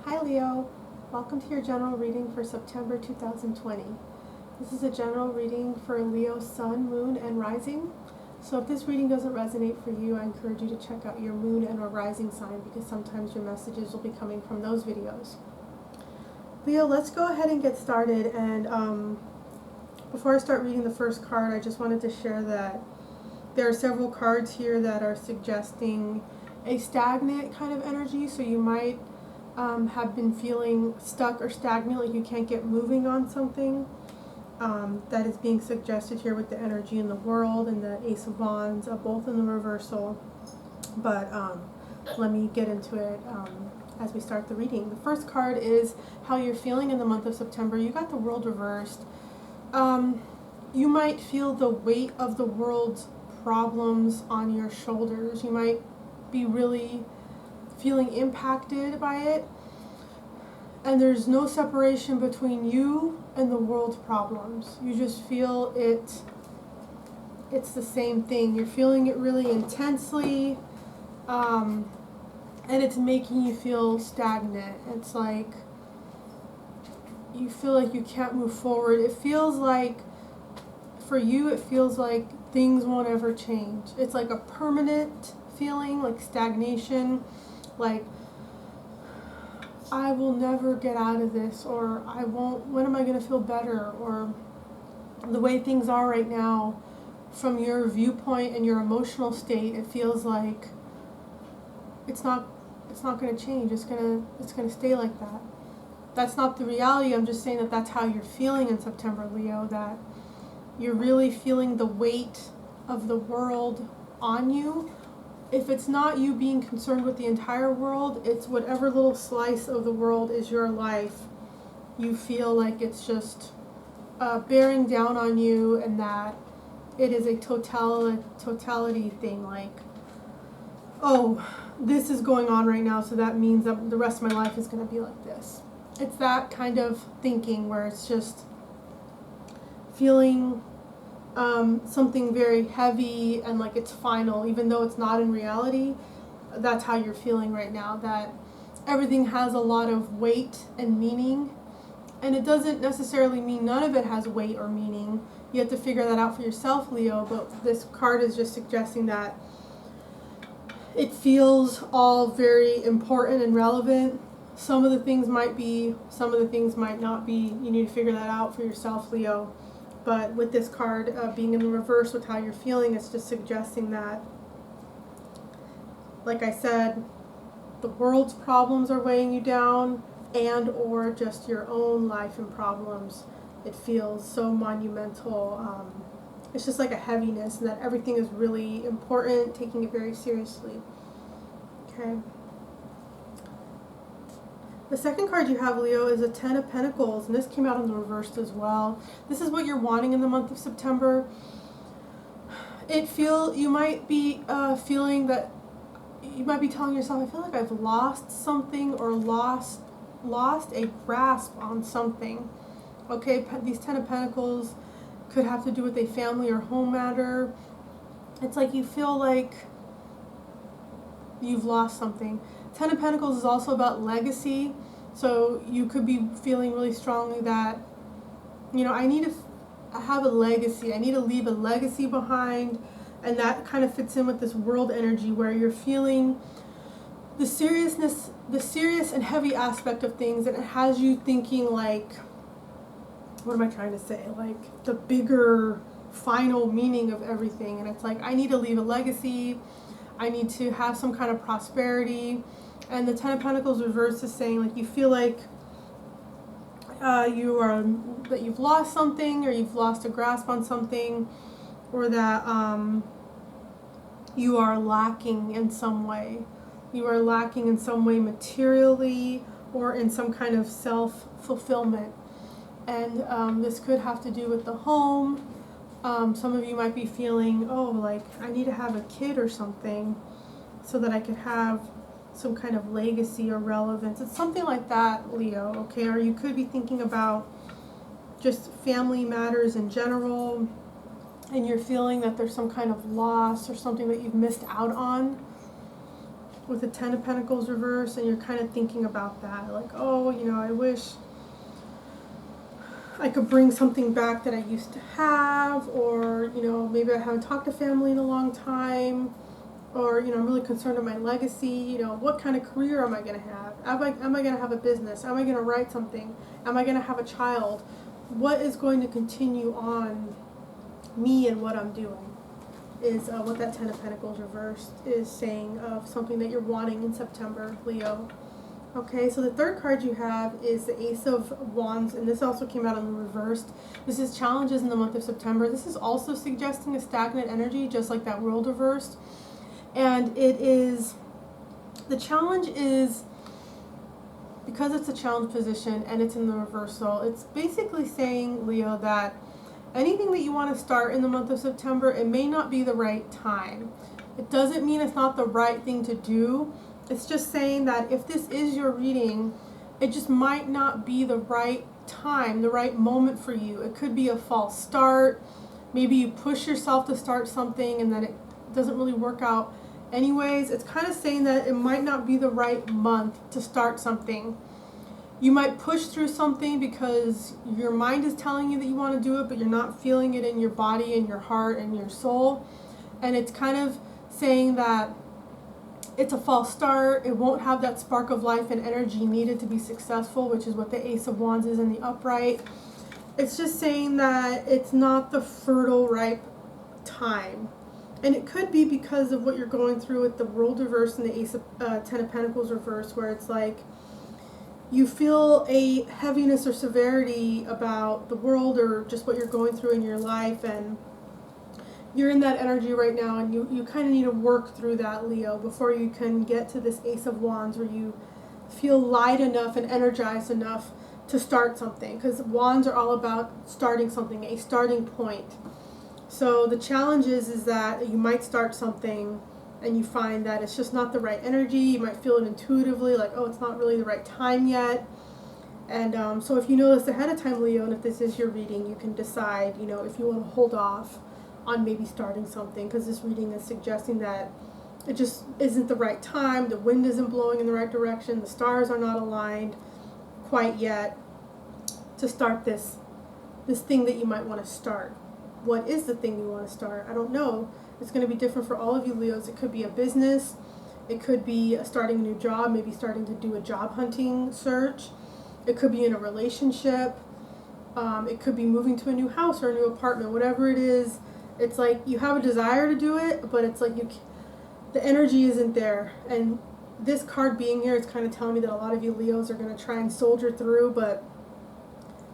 Hi Leo, welcome to your general reading for September 2020. This is a general reading for Leo Sun, Moon, and Rising. So if this reading doesn't resonate for you, I encourage you to check out your Moon and or Rising sign because sometimes your messages will be coming from those videos. Leo, let's go ahead and get started. And before I start reading the first card, I just wanted to share that there are several cards here that are suggesting a stagnant kind of energy. So you might have been feeling stuck or stagnant, like you can't get moving on something. That is being suggested here with the energy in the world and the Ace of Wands, both in the reversal. But let me get into it as we start the reading. The first card is how you're feeling in the month of September. You got the World reversed. You might feel the weight of the world's problems on your shoulders. You might be really feeling impacted by it, and there's no separation between you and the world's problems. You just feel it's the same thing. You're feeling it really intensely, and it's making you feel stagnant. It's like you feel like you can't move forward. It feels like, for you, it feels like things won't ever change. It's like a permanent feeling, like stagnation, like I will never get out of this, or I won't, when am I going to feel better, or the way things are right now, from your viewpoint and your emotional state, it feels like it's not going to change. It's going to stay like that. That's not the reality. I'm just saying that that's how you're feeling in September, Leo, that you're really feeling the weight of the world on you. If it's not you being concerned with the entire world, it's whatever little slice of the world is your life. You feel like it's just bearing down on you, and that it is a totality thing, like, oh, this is going on right now, so that means that the rest of my life is going to be like this. It's that kind of thinking where it's just feeling something very heavy and like it's final, even though it's not in reality. That's how you're feeling right now, that everything has a lot of weight and meaning, and it doesn't necessarily mean none of it has weight or meaning. You have to figure that out for yourself, Leo, but this card is just suggesting that it feels all very important and relevant. Some of the things might be, some of the things might not be. You need to figure that out for yourself, Leo. But with this card being in the reverse with how you're feeling, it's just suggesting that, like I said, the world's problems are weighing you down, and or just your own life and problems. It feels so monumental. It's just like a heaviness, and that everything is really important, taking it very seriously. Okay. The second card you have, Leo, is a Ten of Pentacles, and this came out in the reversed as well. This is what you're wanting in the month of September. You might be feeling that, you might be telling yourself, I feel like I've lost something, or lost a grasp on something. Okay, these Ten of Pentacles could have to do with a family or home matter. It's like you feel like you've lost something. Ten of Pentacles is also about legacy, so you could be feeling really strongly that, I need to have a legacy. I need to leave a legacy behind, and that kind of fits in with this world energy where you're feeling the serious and heavy aspect of things, and it has you thinking like, what am I trying to say? Like the bigger final meaning of everything, and it's like, I need to leave a legacy. I need to have some kind of prosperity. And the Ten of Pentacles reverse is saying, like, you feel like that you've lost something, or you've lost a grasp on something, or that you are lacking in some way. You are lacking in some way materially, or in some kind of self-fulfillment. And this could have to do with the home. Some of you might be feeling, oh, like, I need to have a kid or something so that I could have some kind of legacy or relevance. It's something like that, Leo, okay? Or you could be thinking about just family matters in general, and you're feeling that there's some kind of loss or something that you've missed out on. with the Ten of Pentacles reverse, and you're kind of thinking about that, like, oh, you know, I wish I could bring something back that I used to have, or, you know, maybe I haven't talked to family in a long time, or, you know, I'm really concerned with my legacy. You know, what kind of career am I going to have? Am I going to have a business? Am I going to write something? Am I going to have a child? What is going to continue on me and what I'm doing is what that Ten of Pentacles reversed is saying of something that you're wanting in September, Leo. Okay, so the third card you have is the Ace of Wands, and this also came out in the reversed. This is challenges in the month of September. This is also suggesting a stagnant energy, just like that World reversed. And it is, the challenge is, because it's a challenge position and it's in the reversal, it's basically saying, Leo, that anything that you want to start in the month of September, it may not be the right time. It doesn't mean it's not the right thing to do. It's just saying that if this is your reading, it just might not be the right time, the right moment for you. It could be a false start. Maybe you push yourself to start something and then it doesn't really work out anyways. It's kind of saying that it might not be the right month to start something. You might push through something because your mind is telling you that you want to do it, but you're not feeling it in your body and your heart and your soul. And it's kind of saying that it's a false start. It won't have that spark of life and energy needed to be successful, which is what the Ace of Wands is in the upright. It's just saying that it's not the fertile, ripe time. And it could be because of what you're going through with the World reverse and the Ace of Ten of Pentacles reverse, where it's like you feel a heaviness or severity about the world or just what you're going through in your life, and you're in that energy right now, and you kind of need to work through that, Leo, before you can get to this Ace of Wands where you feel light enough and energized enough to start something, because Wands are all about starting something, a starting point. So the challenge is that you might start something and you find that it's just not the right energy. You might feel it intuitively, like, oh, it's not really the right time yet. And so if you know this ahead of time, Leo, and if this is your reading, you can decide, you know, if you want to hold off on maybe starting something, because this reading is suggesting that it just isn't the right time. The wind isn't blowing in the right direction. The stars are not aligned quite yet to start this thing that you might want to start. What is the thing you want to start? I don't know. It's going to be different for all of you, Leos. It could be a business. It could be starting a new job, maybe starting to do a job hunting search. It could be in a relationship. It could be moving to a new house or a new apartment. Whatever it is, it's like you have a desire to do it, but it's like the energy isn't there. And this card being here is kind of telling me that a lot of you Leos are going to try and soldier through, but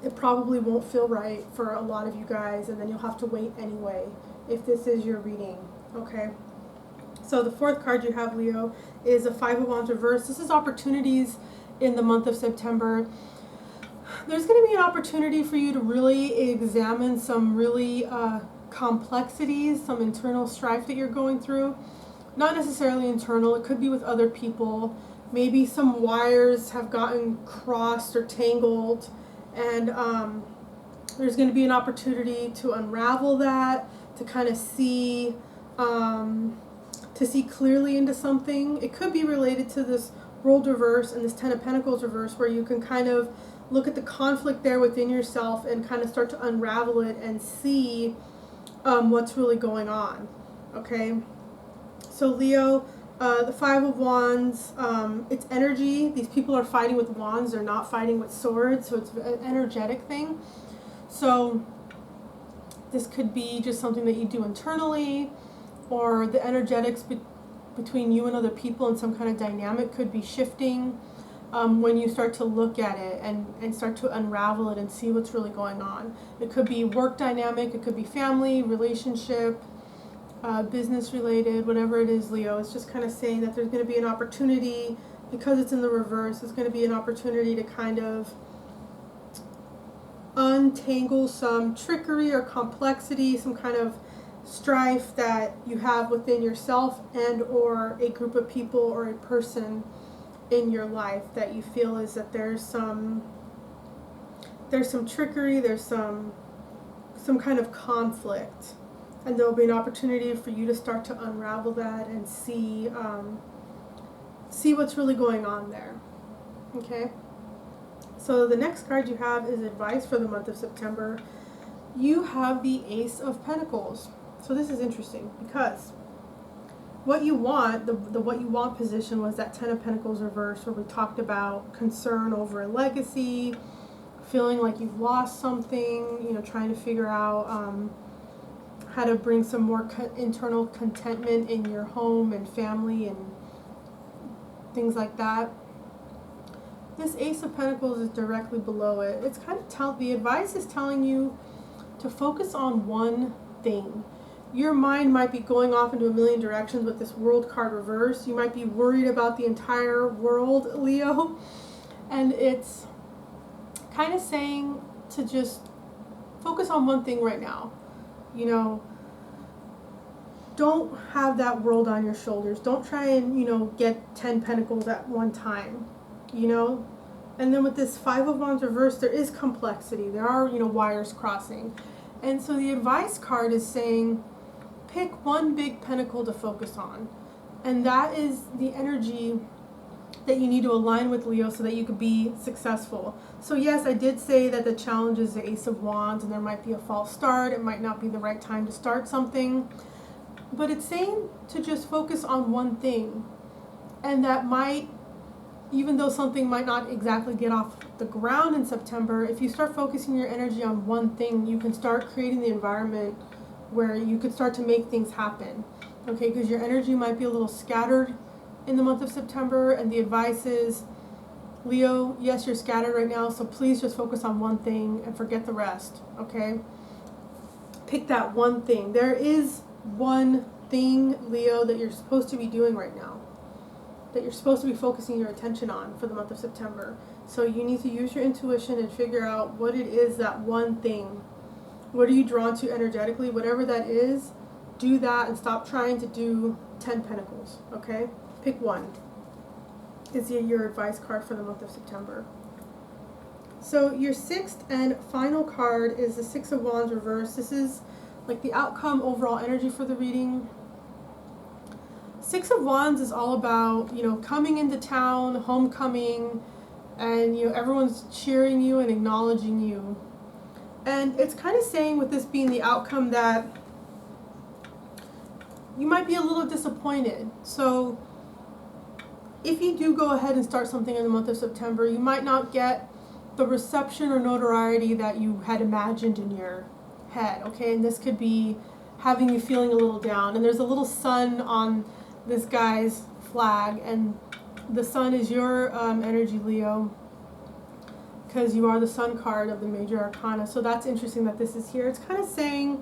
it probably won't feel right for a lot of you guys, and then you'll have to wait anyway if this is your reading, okay? So the fourth card you have, Leo, is a Five of Wands reverse. This is opportunities in the month of September. There's going to be an opportunity for you to really examine some really complexities, some internal strife that you're going through. Not necessarily internal, it could be with other people. Maybe some wires have gotten crossed or tangled, and there's going to be an opportunity to unravel that, to kind of see clearly into something. It could be related to this World reverse and this Ten of Pentacles reverse, where you can kind of look at the conflict there within yourself and kind of start to unravel it and see what's really going on, okay? So Leo, the Five of Wands, it's energy. These people are fighting with wands. They're not fighting with swords, so it's an energetic thing. So this could be just something that you do internally, or the energetics between you and other people and some kind of dynamic could be shifting when you start to look at it and start to unravel it and see what's really going on. It could be work dynamic, it could be family, relationship, business related, whatever it is, Leo. It's just kind of saying that there's going to be an opportunity, because it's in the reverse, it's going to be an opportunity to kind of untangle some trickery or complexity, some kind of strife that you have within yourself and or a group of people or a person in your life that you feel is that there's some trickery, there's some kind of conflict, and there'll be an opportunity for you to start to unravel that and see see what's really going on there. Okay? So the next card you have is advice for the month of September. You have the Ace of Pentacles. So this is interesting because what you want, the what you want position was that Ten of Pentacles reverse, where we talked about concern over a legacy, feeling like you've lost something, trying to figure out how to bring some more internal contentment in your home and family and things like that. This Ace of Pentacles is directly below it. It's kind of the advice is telling you to focus on one thing. Your mind might be going off into a million directions with this World card reverse. You might be worried about the entire world, Leo. And it's kind of saying to just focus on one thing right now. Don't have that world on your shoulders. Don't try and, get 10 pentacles at one time, And then with this Five of Wands reverse, there is complexity. There are, wires crossing. And so the advice card is saying, pick one big pentacle to focus on. And that is the energy that you need to align with, Leo, so that you could be successful. So yes, I did say that the challenge is the Ace of Wands, and there might be a false start. It might not be the right time to start something. But it's saying to just focus on one thing. And that might, even though something might not exactly get off the ground in September, if you start focusing your energy on one thing, you can start creating the environment where you could start to make things happen. Okay, because your energy might be a little scattered in the month of September, and the advice is, Leo, yes, you're scattered right now, so please just focus on one thing and forget the rest, okay? Pick that one thing. There is one thing, Leo, that you're supposed to be doing right now, that you're supposed to be focusing your attention on for the month of September. So you need to use your intuition and figure out what it is, that one thing. What are you drawn to energetically? Whatever that is, do that and stop trying to do 10 pentacles, okay? Pick one. Is your advice card for the month of September. So your sixth and final card is the Six of Wands reverse. This is like the outcome, overall energy for the reading. Six of Wands is all about, coming into town, homecoming, and, everyone's cheering you and acknowledging you. And it's kind of saying, with this being the outcome, that you might be a little disappointed. So if you do go ahead and start something in the month of September, you might not get the reception or notoriety that you had imagined in your head, okay? And this could be having you feeling a little down. And there's a little sun on this guy's flag, and the sun is your energy, Leo, because you are the Sun card of the major arcana. So that's interesting that this is here. It's kind of saying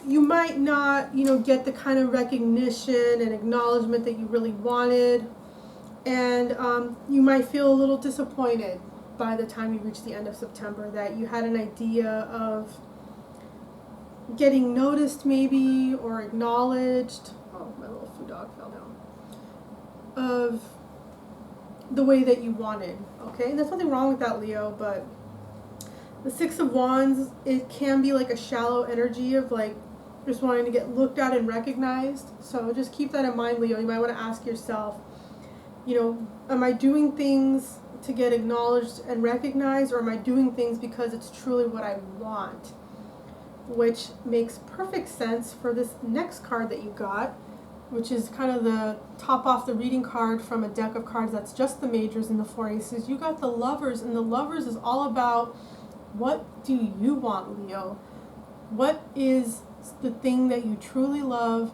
you might not, get the kind of recognition and acknowledgement that you really wanted, and you might feel a little disappointed by the time you reach the end of September, that you had an idea of getting noticed maybe, or acknowledged. Oh, my little food dog fell down. Of the way that you wanted, okay? And there's nothing wrong with that, Leo, but the Six of Wands, it can be like a shallow energy of like just wanting to get looked at and recognized. So just keep that in mind, Leo. You might want to ask yourself, am I doing things to get acknowledged and recognized, or am I doing things because it's truly what I want? Which makes perfect sense for this next card that you got, which is kind of the top off the reading card from a deck of cards that's just the majors and the four aces. You got the Lovers, and the Lovers is all about, what do you want, Leo? What is the thing that you truly love?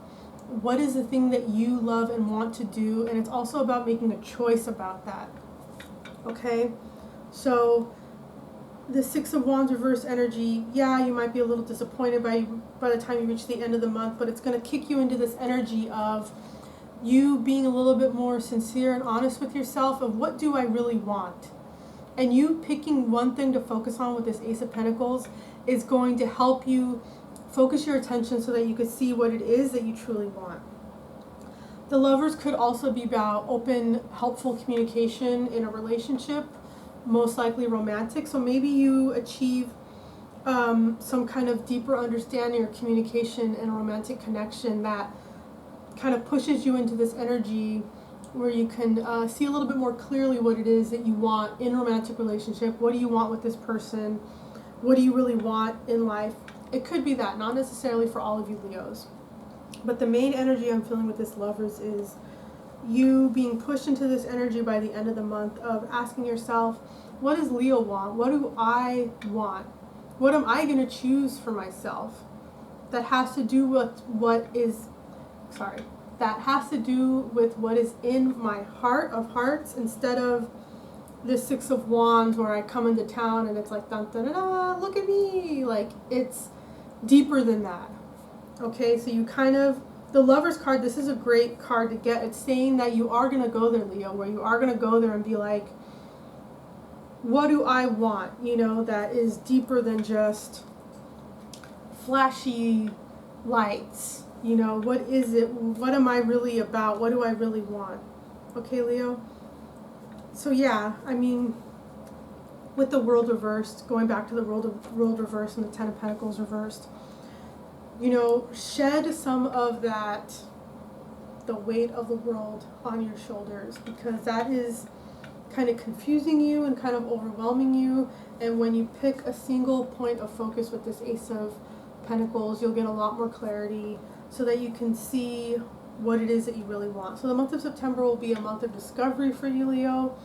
What is the thing that you love and want to do? And it's also about making a choice about that, okay? So the Six of Wands reverse energy, yeah, you might be a little disappointed by the time you reach the end of the month, but it's going to kick you into this energy of you being a little bit more sincere and honest with yourself of, what do I really want? And you picking one thing to focus on with this Ace of Pentacles is going to help you focus your attention so that you can see what it is that you truly want. The Lovers could also be about open, helpful communication in a relationship, most likely romantic. So maybe you achieve some kind of deeper understanding or communication and a romantic connection that kind of pushes you into this energy where you can see a little bit more clearly what it is that you want in a romantic relationship. What do you want with this person? What do you really want in life? It could be that, not necessarily for all of you Leos. But the main energy I'm feeling with this Lovers is you being pushed into this energy by the end of the month of asking yourself, what does Leo want? What do I want? What am I going to choose for myself? That has to do with what is in my heart of hearts, instead of the Six of Wands where I come into town and it's like, dun, dun, dun, dun, look at me. Like, it's deeper than that. Okay, so you kind of, the Lovers card, this is a great card to get. It's saying that you are going to go there, Leo, where you are going to go there and be like, what do I want? You know, that is deeper than just flashy lights. You know, what is it? What am I really about? What do I really want? Okay, Leo? So yeah, I mean, with the World reversed, going back to the world reversed and the Ten of Pentacles reversed, you know, shed some of that, the weight of the world on your shoulders, because that is kind of confusing you and kind of overwhelming you. And when you pick a single point of focus with this Ace of Pentacles, you'll get a lot more clarity so that you can see what it is that you really want. So the month of September will be a month of discovery for you, Leo.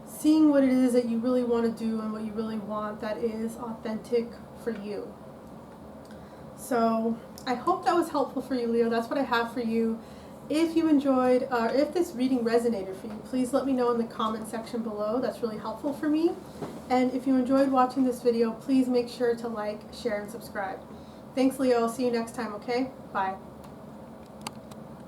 Seeing what it is that you really want to do and what you really want that is authentic for you. So I hope that was helpful for you, Leo. That's what I have for you. If you enjoyed, if this reading resonated for you, please let me know in the comment section below. That's really helpful for me. And if you enjoyed watching this video, please make sure to like, share, and subscribe. Thanks, Leo. I'll see you next time, okay? Bye.